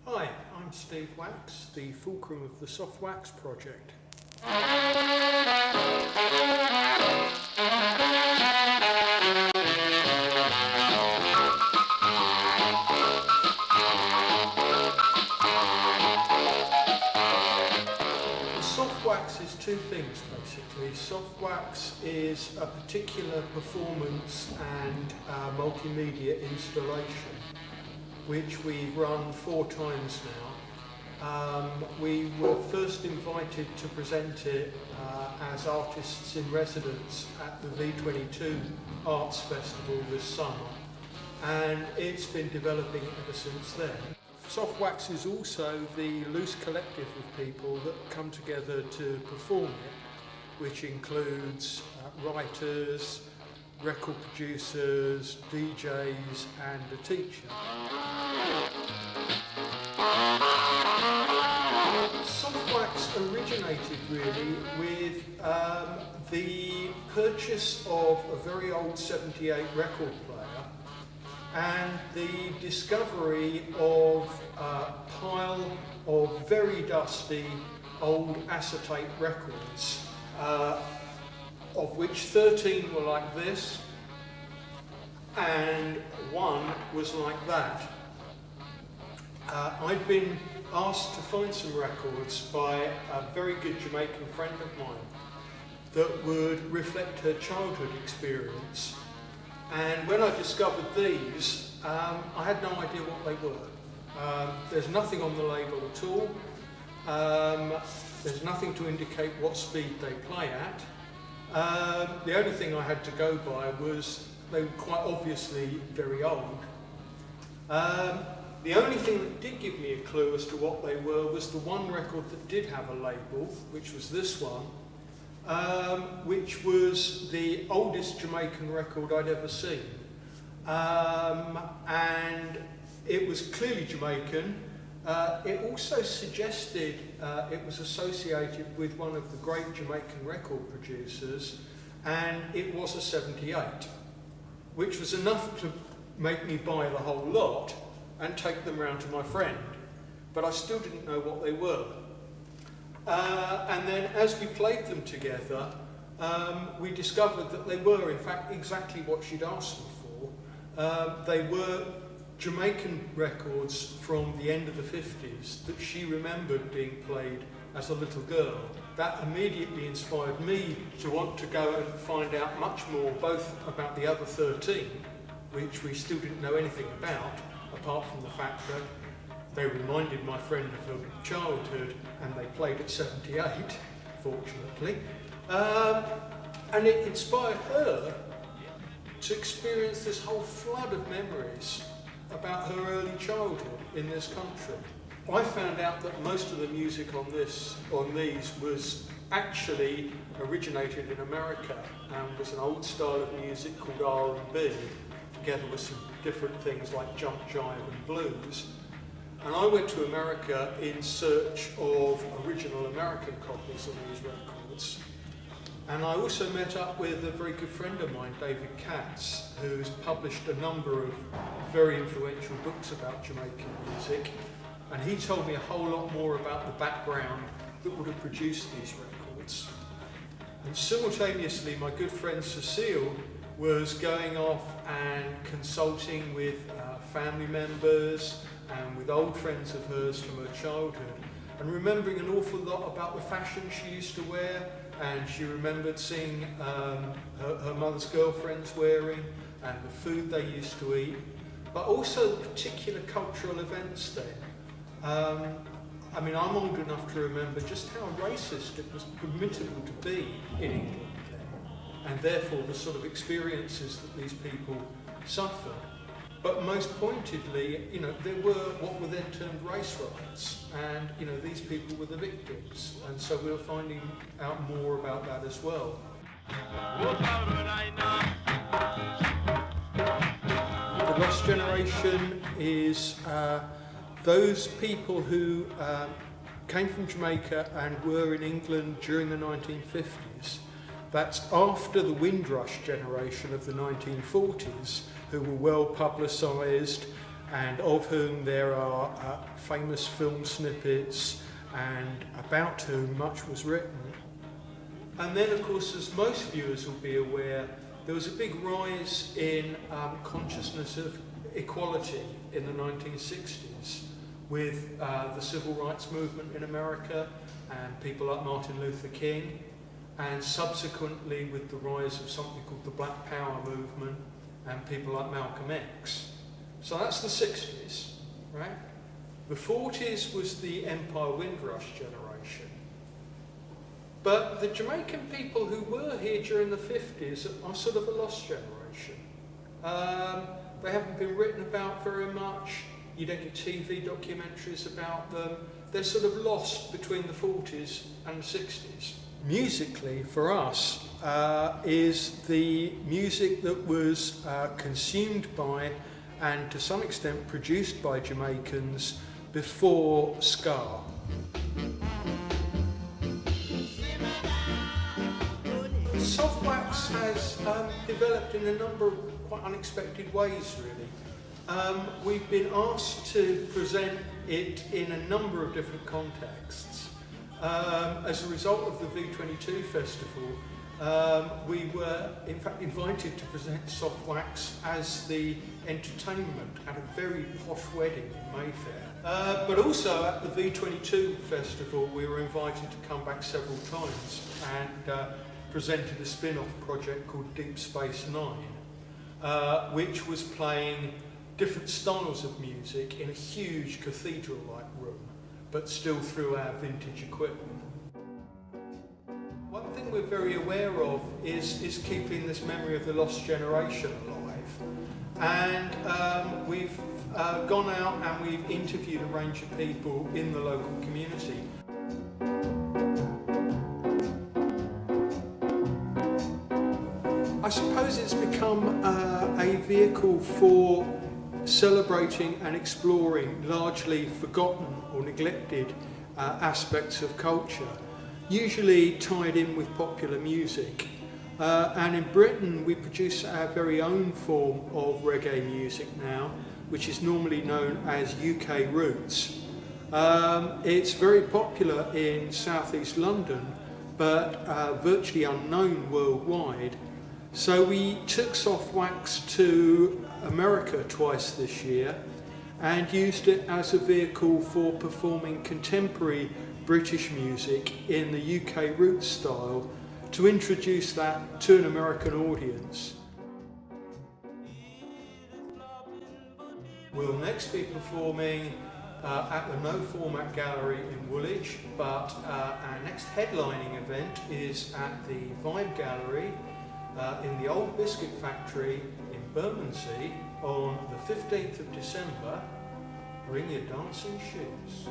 Hi, I'm Steve Wax, the fulcrum of the Soft Wax project. Soft wax is two things basically. Soft wax is a particular performance and multimedia installation which we've run 4 times now. We were first invited to present it as artists in residence at the V22 Arts Festival this summer, and it's been developing ever since then. Soft Wax is also the loose collective of people that come together to perform it, which includes writers, record producers, DJs and a teacher. Soft Wax originated really with the purchase of a very old 78 record player and the discovery of a pile of very dusty old acetate records, of which 13 were like this and 1 was like that. I'd been asked to find some records by a very good Jamaican friend of mine that would reflect her childhood experience. And when I discovered these, I had no idea what they were. There's nothing on the label at all. There's nothing to indicate what speed they play at. The only thing I had to go by was they were quite obviously very old. The only thing that did give me a clue as to what they were was the one record that did have a label, which was this one, which was the oldest Jamaican record I'd ever seen. And it was clearly Jamaican. It also suggested it was associated with one of the great Jamaican record producers, and it was a 78, which was enough to make me buy the whole lot and take them round to my friend. But I still didn't know what they were. And then as we played them together, we discovered that they were in fact exactly what she'd asked me for. They were Jamaican records from the end of the 50s that she remembered being played as a little girl. That immediately inspired me to want to go and find out much more, both about the other 13, which we still didn't know anything about, apart from the fact that they reminded my friend of her childhood and they played at 78, fortunately. And it inspired her to experience this whole flood of memories about her early childhood in this country. I found out that most of the music on these was actually originated in America and was an old style of music called R&B, together with some different things like jump, jive and blues. And I went to America in search of original American copies of these records. And I also met up with a very good friend of mine, David Katz, who's published a number of very influential books about Jamaican music. And he told me a whole lot more about the background that would have produced these records. And simultaneously, my good friend Cecile was going off and consulting with family members and with old friends of hers from her childhood, and remembering an awful lot about the fashion she used to wear, and she remembered seeing her mother's girlfriends wearing, and the food they used to eat, but also the particular cultural events then. I mean, I'm old enough to remember just how racist it was permissible to be in England then, and therefore the sort of experiences that these people suffered. But most pointedly, you know, there were what were then termed race riots, and you know, these people were the victims, and so we were finding out more about that as well. The lost generation is those people who came from Jamaica and were in England during the 1950s. That's after the Windrush generation of the 1940s, who were well publicised and of whom there are famous film snippets and about whom much was written. And then, of course, as most viewers will be aware, there was a big rise in consciousness of equality in the 1960s with the civil rights movement in America and people like Martin Luther King, and subsequently with the rise of something called the Black Power movement and people like Malcolm X. So that's the 60s, right? The 40s was the Empire Windrush generation. But the Jamaican people who were here during the 50s are sort of a lost generation. They haven't been written about very much. You don't get TV documentaries about them. They're sort of lost between the 40s and the 60s. Musically, for us, is the music that was consumed by and to some extent produced by Jamaicans before ska. Soft wax has developed in a number of quite unexpected ways, really. We've been asked to present it in a number of different contexts. As a result of the V22 festival, we were in fact invited to present soft wax as the entertainment at a very posh wedding in Mayfair. But also at the V22 festival we were invited to come back several times and presented a spin-off project called Deep Space Nine, which was playing different styles of music in a huge cathedral-like room, but still through our vintage equipment. One thing we're very aware of is keeping this memory of the lost generation alive. And we've gone out and we've interviewed a range of people in the local community. I suppose it's become a vehicle for celebrating and exploring largely forgotten or neglected aspects of culture, usually tied in with popular music. And in Britain we produce our very own form of reggae music now, which is normally known as UK Roots. It's very popular in southeast London, but virtually unknown worldwide. So we took soft wax to America twice this year and used it as a vehicle for performing contemporary British music in the UK Roots style to introduce that to an American audience. We'll next be performing at the No Format Gallery in Woolwich, but our next headlining event is at the Vibe Gallery in the Old Biscuit Factory in Bermondsey on the 15th of December. Bring your dancing shoes.